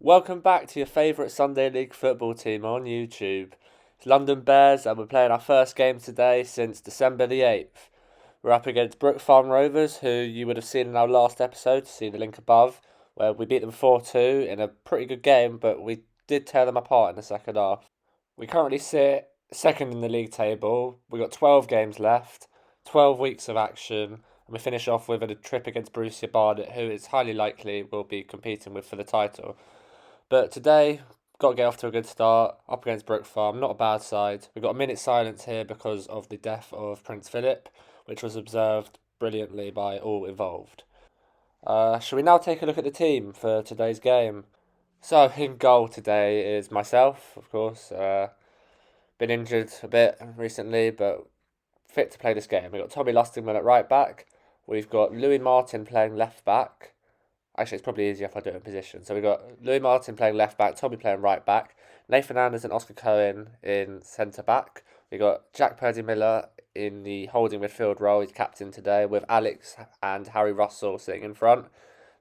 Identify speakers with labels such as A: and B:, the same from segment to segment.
A: Welcome back to your favourite Sunday League football team on YouTube. It's London Bears and we're playing our first game today since December the 8th. We're up against Brook Farm Rovers, who you would have seen in our last episode, see the link above, where we beat them 4-2 in a pretty good game, but we did tear them apart in the second half. We currently sit second in the league table. We've got 12 games left, 12 weeks of action, and we finish off with a trip against Borussia Barnet, who is highly likely will be competing with for the title. But today, got to get off to a good start, up against Brook Farm, not a bad side. We've got a minute's silence here because of the death of Prince Philip, which was observed brilliantly by all involved. Shall we now take a look at the team for today's game? So, in goal today is myself, of course. Been injured a bit recently, but fit to play this game. We've got Tommy Lustingman at right back. We've got Louis Martin playing left back. Actually, it's probably easier if I do it in position. So we've got Louis Martin playing left back, Tommy playing right back, Nathan Anders and Oscar Cohen in centre back. We've got Jack Purdy-Miller in the holding midfield role. He's captain today, with Alex and Harry Russell sitting in front.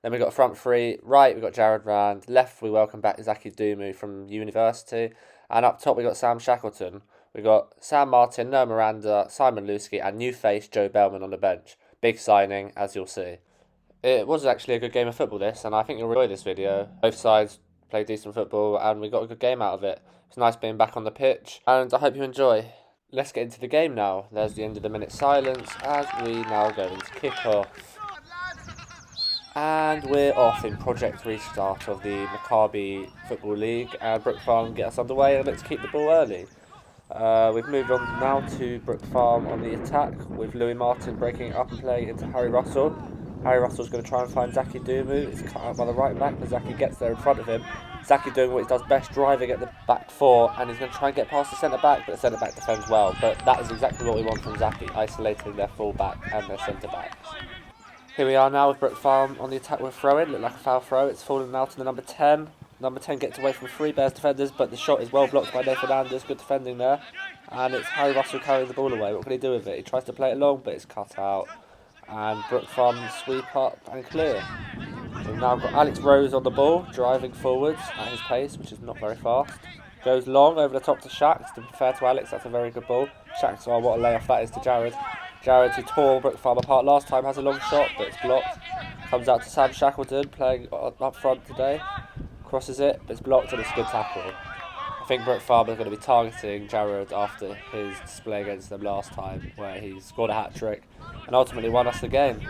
A: Then we've got front three. Right, we've got Jared Rand. Left, we welcome back Zaki Dumu from university. And up top, we've got Sam Shackleton. We've got Sam Martin, Noah Miranda, Simon Lusky, and new face Joe Bellman on the bench. Big signing, as you'll see. It was actually a good game of football, this, and I think you'll enjoy this video. Both sides played decent football, and we got a good game out of it. It's nice being back on the pitch, and I hope you enjoy. Let's get into the game now. There's the end of the minute silence, as we now go into kick-off. And we're off in Project Restart of the Maccabi Football League, and Brook Farm get us underway, and let's keep the ball early. We've moved on now to Brook Farm on the attack, with Louis Martin breaking it up and playing into Harry Russell. Harry Russell's going to try and find Zaki Dumu. It's cut out by the right back, but Zaki gets there in front of him. Zaki doing what he does best, driving at the back four, and he's going to try and get past the centre-back, but the centre-back defends well. But that is exactly what we want from Zaki, isolating their full-back and their centre-backs. Here we are now with Brook Farm on the attack with throw-in. Looked like a foul throw. It's fallen now to the number 10. Number 10 gets away from three Bears defenders, but the shot is well blocked by Nathan Anders. Good defending there. And it's Harry Russell carrying the ball away. What can he do with it? He tries to play it long, but it's cut out. And Brook Farm sweep up and clear. We've now got Alex Rose on the ball, driving forwards at his pace, which is not very fast. Goes long over the top to Shax. To be fair to Alex, that's a very good ball. Shax, oh, what a layoff that is to Jared. Jared, who tore Brook Farm apart last time, has a long shot, but it's blocked. Comes out to Sam Shackleton, playing up front today. Crosses it, but it's blocked, and it's a good tackle. I think Brook Farm is going to be targeting Jared after his display against them last time, where he scored a hat-trick and ultimately won us the game.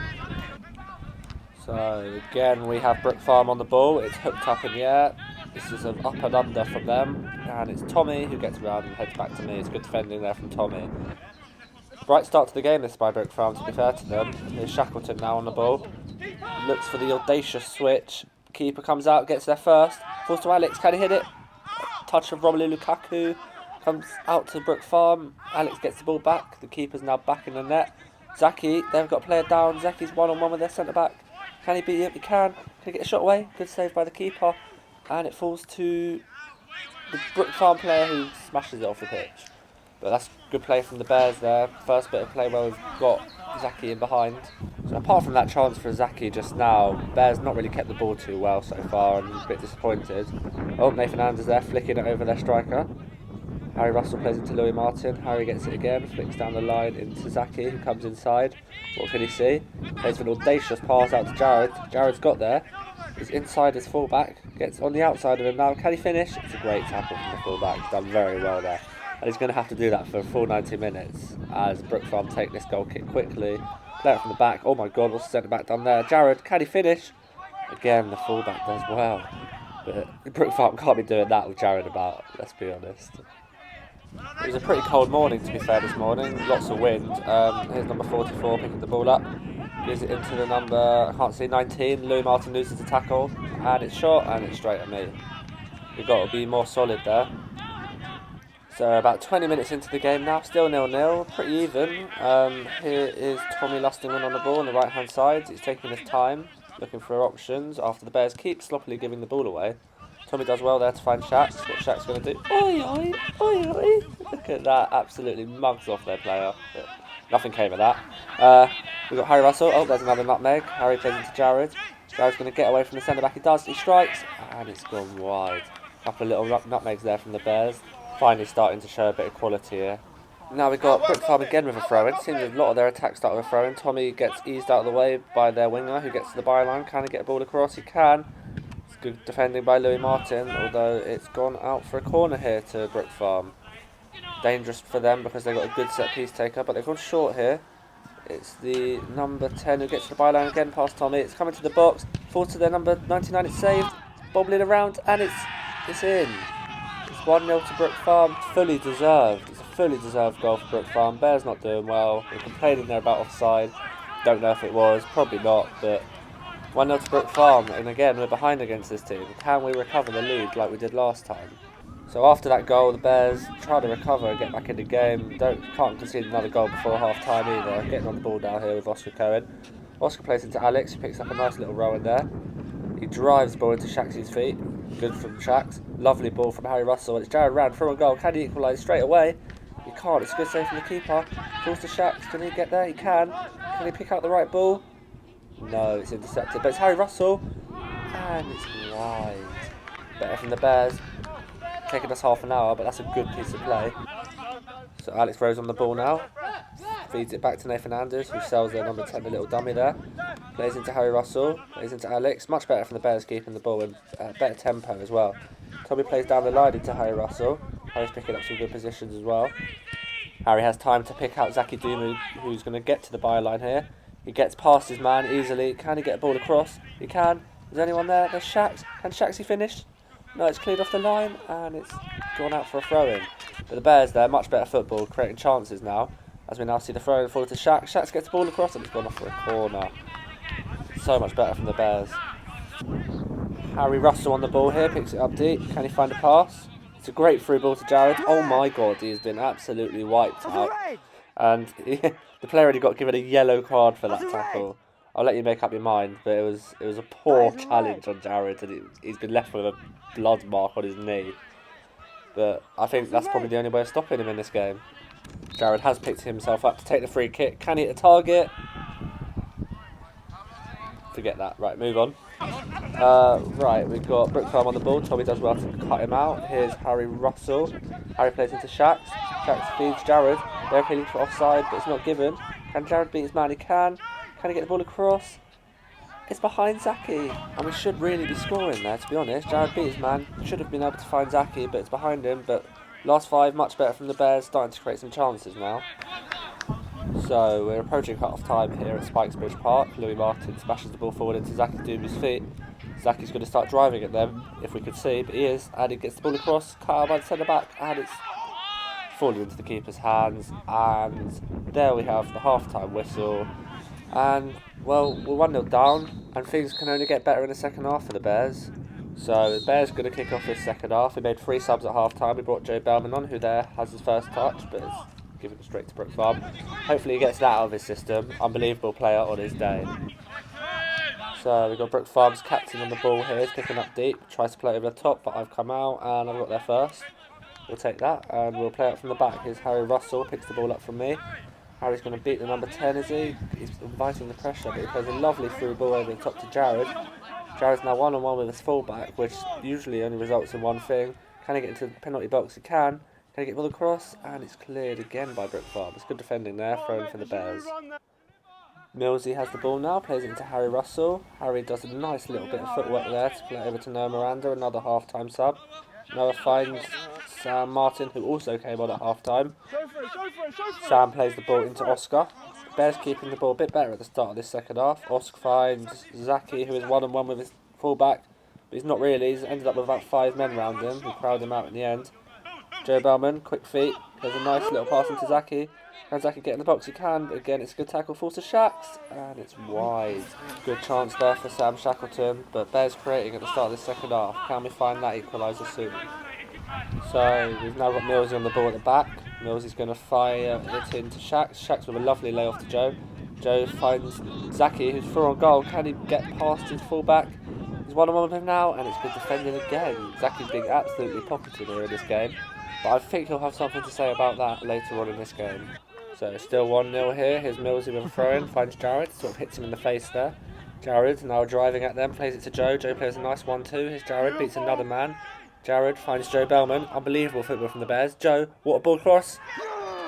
A: So again, we have Brook Farm on the ball. It's hooked up in the air. This is an up and under from them, and it's Tommy who gets around and heads back to me. It's good defending there from Tommy. Bright start to the game this by Brook Farm, to be fair to them. Here's Shackleton now on the ball. Looks for the audacious switch. Keeper comes out, gets there first. Falls to Alex, can he hit it? Touch of Romelu Lukaku. Comes out to Brook Farm. Alex gets the ball back. The keeper's now back in the net. Zaki, they've got a player down. Zaki's one-on-one with their centre-back. Can he beat it? He can. Can he get a shot away? Good save by the keeper. And it falls to the Brook Farm player who smashes it off the pitch. But that's good play from the Bears there. First bit of play where we've got Zaki in behind. So apart from that chance for Zaki just now, Bears not really kept the ball too well so far and a bit disappointed. Oh, Nathan Anders there flicking it over their striker. Harry Russell plays it to Louis Martin. Harry gets it again, flicks down the line into Zaki, who comes inside. What can he see? Plays for an audacious pass out to Jared. Jared's got there. He's inside his fullback. Gets on the outside of him now. Can he finish? It's a great tackle from the fullback. He's done very well there. And he's going to have to do that for a full 90 minutes as Brook Farm take this goal kick quickly. Play it from the back. Oh my god, what's the centre-back done there? Jared, can he finish? Again, the fullback does well. But Brook Farm can't be doing that with Jared about, let's be honest. It was a pretty cold morning, to be fair, this morning. Lots of wind. Here's number 44 picking the ball up. Gives it into the number, I can't see, 19. Louis Martin loses the tackle. And it's short, and it's straight at me. We've got to be more solid there. So about 20 minutes into the game now, still 0-0, pretty even. Here is Tommy Lustingman on the ball on the right hand side. He's taking his time, looking for options after the Bears keep sloppily giving the ball away. Tommy does well there to find Shax. What Shax's going to do? Oi, oi, oi, oi. Look at that, absolutely mugs off their player. But nothing came of that. We've got Harry Russell. Oh, there's another nutmeg. Harry plays into Jared. Jared's going to get away from the centre-back. He does. He strikes. and it's gone wide. A couple of little nutmegs there from the Bears. Finally starting to show a bit of quality here. Now we've got Brook Farm again with a throw-in. Seems a lot of their attacks start with a throw-in. Tommy gets eased out of the way by their winger, who gets to the byline. Can he get a ball across? He can. It's good defending by Louis Martin, although it's gone out for a corner here to Brook Farm. Dangerous for them because they've got a good set piece taker, but they've gone short here. It's the number 10 who gets to the byline again past Tommy. It's coming to the box. Falls to their number 99. It's saved. Bobbling around, and it's in. It's 1-0 to Brook Farm. Fully deserved. It's a fully deserved goal for Brook Farm. Bears not doing well. We're complaining there about offside. Don't know if it was. Probably not, but 1-0 to Brook Farm. And again, we're behind against this team. Can we recover the lead like we did last time? So after that goal, the Bears try to recover and get back in the game. Can't concede another goal before half time either. Getting on the ball down here with Oscar Cohen. Oscar plays into Alex, who picks up a nice little row in there. He drives the ball into Shaxy's feet. Good from Shax. Lovely ball from Harry Russell. It's Jared Rand through a goal. Can he equalise straight away? He can't. It's a good save from the keeper. Falls to Shax. Can he get there? He can. Can he pick out the right ball? No, it's intercepted. But it's Harry Russell. And it's wide. Better from the Bears. Taking us half an hour, but that's a good piece of play. So Alex Rose on the ball now. Feeds it back to Nathan Anders, who sells their number 10, a little dummy there. Plays into Harry Russell. Plays into Alex. Much better from the Bears keeping the ball and better tempo as well. Tommy plays down the line into Harry Russell. Harry's picking up some good positions as well. Harry has time to pick out Zaki Dumu, who's going to get to the byline here. He gets past his man easily. Can he get a ball across? He can. Is anyone there? There's Shax. Can Shaxy finish? No, it's cleared off the line and it's gone out for a throw-in. But the Bears there, much better football, creating chances now. As we now see the throw-in fall to Shax. Shax gets the ball across and it's gone off for a corner. So much better from the Bears. Harry Russell on the ball here, picks it up deep. Can he find a pass? It's a great through ball to Jared. Oh my god, he has been absolutely wiped out. And the player already got given a yellow card for that tackle. I'll let you make up your mind, but it was a poor challenge on Jared, and he's been left with a blood mark on his knee. But I think that's probably the only way of stopping him in this game. Jared has picked himself up to take the free kick. Can he hit the target? Forget that. Right, move on. Right, we've got Brook Farm on the ball. Tommy does well to cut him out. Here's Harry Russell. Harry plays into Shax. Shax feeds Jared. They're appealing for offside, but it's not given. Can Jared beat his man? He can. Can he get the ball across? It's behind Zaki, and we should really be scoring there, to be honest. Jared beat his man. Should have been able to find Zaki, but it's behind him. But last 5, much better from the Bears, starting to create some chances now. So we're approaching cut-off time here at Spikesbridge Park. Louis Martin smashes the ball forward into Zaki Dubu's feet. Zaki's going to start driving at them, if we could see, but he is. And he gets the ball across, cut out by the centre-back, and it's falling into the keeper's hands. And there we have the half-time whistle. And, well, we're 1-0 down, and things can only get better in the second half for the Bears. So the Bears going to kick off this second half. We made 3 subs at half-time. We brought Joe Bellman on, who there has his first touch, but it's given straight to Brook Farm. Hopefully he gets that out of his system. Unbelievable player on his day. So we've got Brook Farm's captain on the ball here. He's picking up deep. Tries to play over the top, but I've come out, and I've got there first. We'll take that, and we'll play it from the back. Here's Harry Russell, picks the ball up from me. Harry's going to beat the number 10, is he? He's inviting the pressure, but he plays a lovely through ball over the top to Jared. Jared's now one-on-one with his fullback, which usually only results in one thing. Can he get into the penalty box? He can. Can he get the ball across? And it's cleared again by Brook Farm. It's good defending there, throwing for the Bears. Millsy has the ball now, plays it into Harry Russell. Harry does a nice little bit of footwork there to play over to Noah Miranda, another half-time sub. Noah finds Sam Martin, who also came on at half-time. Sam plays the ball into Oscar. Bears keeping the ball a bit better at the start of this second half. Oscar finds Zaki, who is one-on-one with his fullback, but he's not really. He's ended up with about 5 men around him, who crowd him out in the end. Joe Bellman, quick feet, plays a nice little pass into Zaki. Can Zaki get in the box? He can, but again it's a good tackle, falls to Shax, and it's wide. Good chance there for Sam Shackleton, but Bears creating at the start of this second half. Can we find that equaliser soon? So we've now got Millsy on the ball at the back. Millsy's going to fire it into Shax. Shax with a lovely layoff to Joe. Joe finds Zaki, who's through on goal. Can he get past his fullback? He's one-on-one with him now, and it's good defending again. Zaki's being absolutely pocketed here in this game, but I think he'll have something to say about that later on in this game. So still 1-0 here. Here's Millsy with a throw-in, finds Jared, sort of hits him in the face there. Jared now driving at them, plays it to Joe. Joe plays a nice 1-2. Here's Jared, beats another man. Jared finds Joe Bellman. Unbelievable football from the Bears. Joe, what a ball cross.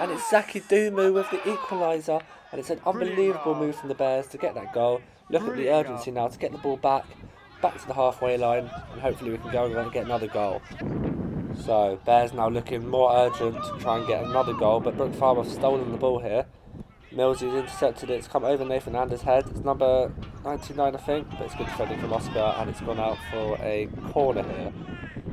A: And it's Zaki Dumu with the equaliser. And it's an unbelievable move from the Bears to get that goal. Look at the urgency now to get the ball back to the halfway line. And hopefully we can go and get another goal. So, Bears now looking more urgent to try and get another goal. But Brook Farm have stolen the ball here. Millsy's intercepted it, it's come over Nathan Anders' head. It's number 99 I think, but it's good defending from Oscar and it's gone out for a corner here.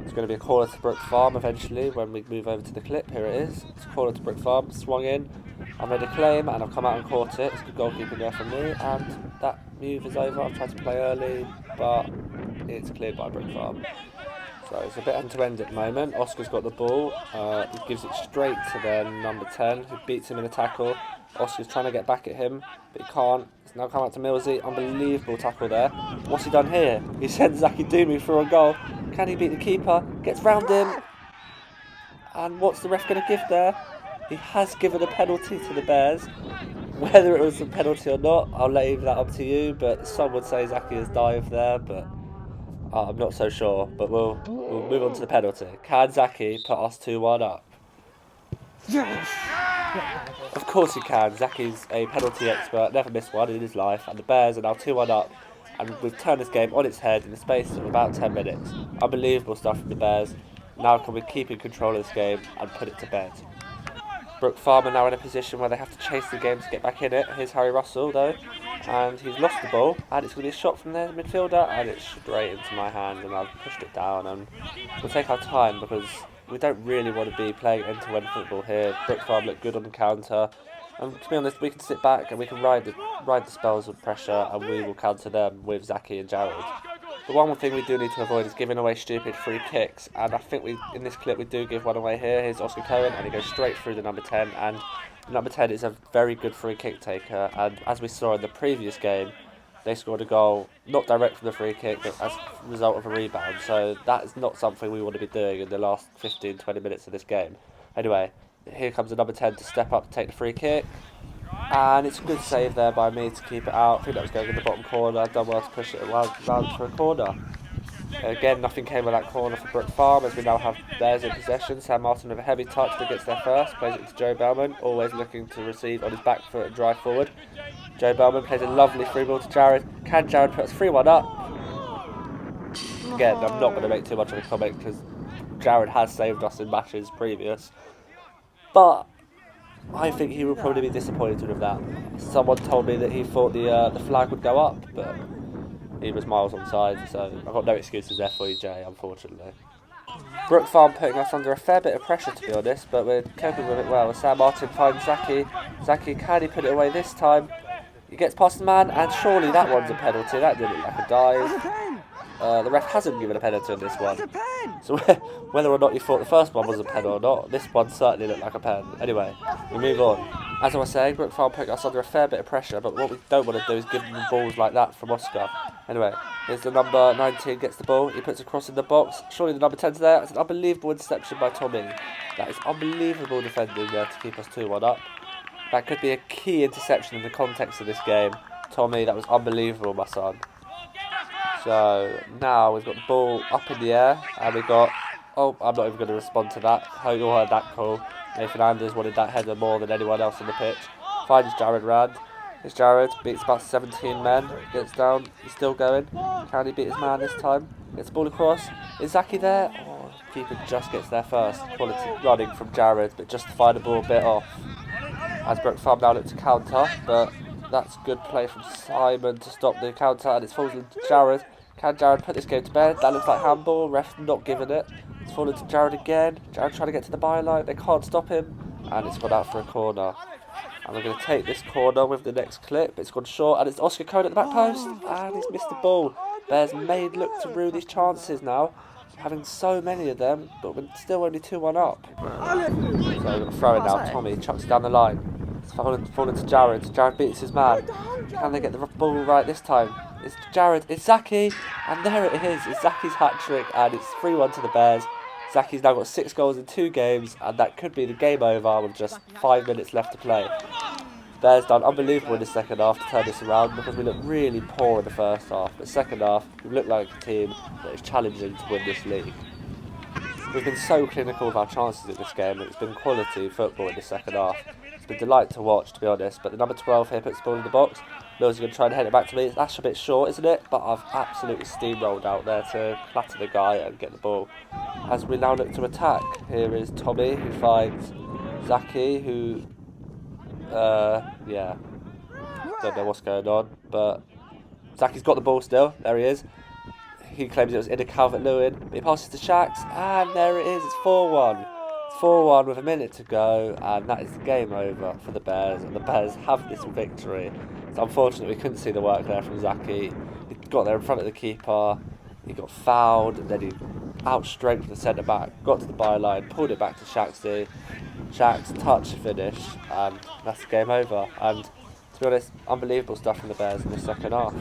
A: It's going to be a corner to Brook Farm eventually when we move over to the clip. Here it is. It's a corner to Brook Farm, swung in. I made a claim and I've come out and caught it. It's good goalkeeping there from me and that move is over. I've tried to play early but it's cleared by Brook Farm. So it's a bit end-to-end at the moment. Oscar's got the ball. He gives it straight to their number 10 who beats him in a tackle. Oscar's trying to get back at him, but he can't. It's now come out to Millsy. Unbelievable tackle there. What's he done here? He sends Zaki Dumu for a goal. Can he beat the keeper? Gets round him. And what's the ref going to give there? He has given a penalty to the Bears. Whether it was a penalty or not, I'll leave that up to you. But some would say Zaki has dived there, but I'm not so sure. But we'll move on to the penalty. Can Zaki put us 2-1 up?
B: Yes!
A: Of course he can. Zaki's a penalty expert, never missed one in his life, and the Bears are now 2-1 up, and we've turned this game on its head in the space of about 10 minutes. Unbelievable stuff from the Bears. Now can we keep in control of this game and put it to bed? Brook Farm are now in a position where they have to chase the game to get back in it. Here's Harry Russell though, and he's lost the ball, and it's going to be a shot from their midfielder, and it's straight into my hand, and I've pushed it down, and we'll take our time because we don't really want to be playing end-to-end football here. Brook Farm look good on the counter, and to be honest, we can sit back and we can ride the spells of pressure, and we will counter them with Zaki and Jared. The one thing we do need to avoid is giving away stupid free kicks, and I think in this clip we do give one away here. Here's Oscar Cohen, and he goes straight through the number 10, and the number 10 is a very good free kick taker, and as we saw in the previous game, they scored a goal, not direct from the free kick, but as a result of a rebound. So that is not something we want to be doing in the last 15-20 minutes of this game. Anyway, here comes the number 10 to step up and take the free kick. And it's a good save there by me to keep it out. I think that was going in the bottom corner. I've done well to push it round for a corner. Again, nothing came of that corner for Brook Farm as we now have Bears in possession. Sam Martin with a heavy touch that gets there first. Plays it to Joe Bellman, always looking to receive on his back foot and drive forward. Joe Bellman plays a lovely free ball to Jared. Can Jared put us 3-1 up? Again, I'm not going to make too much of a comment because Jared has saved us in matches previous. But I think he will probably be disappointed with that. Someone told me that he thought the flag would go up, but he was miles onside, so I've got no excuses there for you, Jay, unfortunately. Brook Farm putting us under a fair bit of pressure, to be honest, but we're coping with it well. Sam Martin finds Zaki. Zaki, can he put it away this time? He gets past the man, and surely that one's a penalty. That didn't look like a dive. The ref hasn't given a penalty on this one. So whether or not you thought the first one was a pen or not, this one certainly looked like a pen. Anyway, we move on. As I was saying, Brook Farm putting us under a fair bit of pressure, but what we don't want to do is give them balls like that from Oscar. Anyway, here's the number 19, gets the ball, he puts it across in the box. Surely the number 10's there. It's an unbelievable interception by Tommy. That is unbelievable defending there to keep us 2-1 up. That could be a key interception in the context of this game. Tommy, that was unbelievable, my son. So now we've got the ball up in the air, and we've got, oh, I'm not even going to respond to that. Hope you all heard that call. Nathan Anders wanted that header more than anyone else on the pitch. Finds Jared Rand. It's Jared, beats about 17 men, gets down, he's still going. Can he beat his man this time? Gets the ball across. Is Zaki there? Oh, the keeper just gets there first. Quality running from Jared, but just to find the ball a bit off. As Brook Farm now look to counter, but that's good play from Simon to stop the counter, and it's fallen to Jared. Can Jared put this game to bed? That looks like handball. Ref not giving it. It's fallen to Jared again. Jared trying to get to the byline. They can't stop him, and it's gone out for a corner. And we're going to take this corner with the next clip. It's gone short, and it's Oscar Cohen at the back post, and he's missed the ball. Bears may look to rue these chances now, having so many of them, but we're still only 2-1 up. So we're going to throw it now. Tommy chucks it down the line. It's fallen to Jared. Jared beats his man. Can they get the ball right this time? It's Jared. It's Zaki. And there it is. It's Zaki's hat-trick. And it's 3-1 to the Bears. Zaki's now got 6 goals in 2 games. And that could be the game over with just 5 minutes left to play. Bears done unbelievable in the second half to turn this around because we looked really poor in the first half. But second half, we looked like a team that is challenging to win this league. We've been so clinical with our chances in this game, and it's been quality football in the second half. It's been a delight to watch, to be honest. But the number 12 here puts the ball in the box. Mills is going to try and head it back to me. That's a bit short, isn't it? But I've absolutely steamrolled out there to clatter the guy and get the ball. As we now look to attack, here is Tommy, who finds Zaki, who, yeah, don't know what's going on, but Zaki's got the ball still. There he is. He claims it was in a Calvert-Lewin, but he passes to Shacks, and there it is. It's 4-1. It's 4-1 with a minute to go, and that is the game over for the Bears, and the Bears have this victory. It's unfortunate we couldn't see the work there from Zaki. He got there in front of the keeper, he got fouled, and then he outstrengthened the centre-back, got to the byline, pulled it back to Shaxy. Shacks, touch, finish, and that's the game over. And to be honest, unbelievable stuff from the Bears in the second half.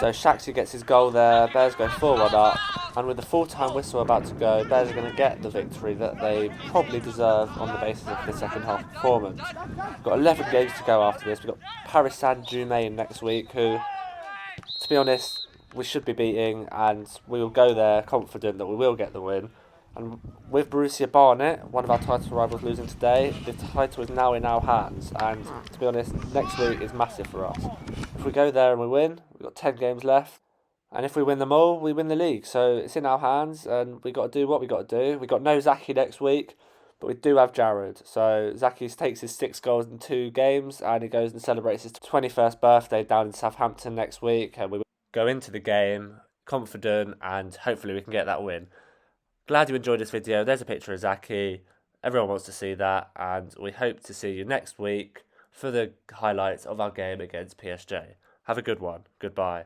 A: So Shaxy gets his goal there, Bears go 4-1 up, and with the full-time whistle about to go, Bears are going to get the victory that they probably deserve on the basis of the second half performance. We've got 11 games to go after this. We've got Paris Saint-Germain next week, who, to be honest, we should be beating, and we will go there confident that we will get the win. And with Borussia Barnet, one of our title rivals, losing today, the title is now in our hands. And to be honest, next week is massive for us. If we go there and we win, we've got 10 games left. And if we win them all, we win the league. So it's in our hands, and we've got to do what we've got to do. We've got no Zaki next week, but we do have Jared. So Zaki takes his 6 goals in 2 games, and he goes and celebrates his 21st birthday down in Southampton next week. And we will go into the game confident, and hopefully we can get that win. Glad you enjoyed this video. There's a picture of Zaki. Everyone wants to see that, and we hope to see you next week for the highlights of our game against PSG. Have a good one. Goodbye.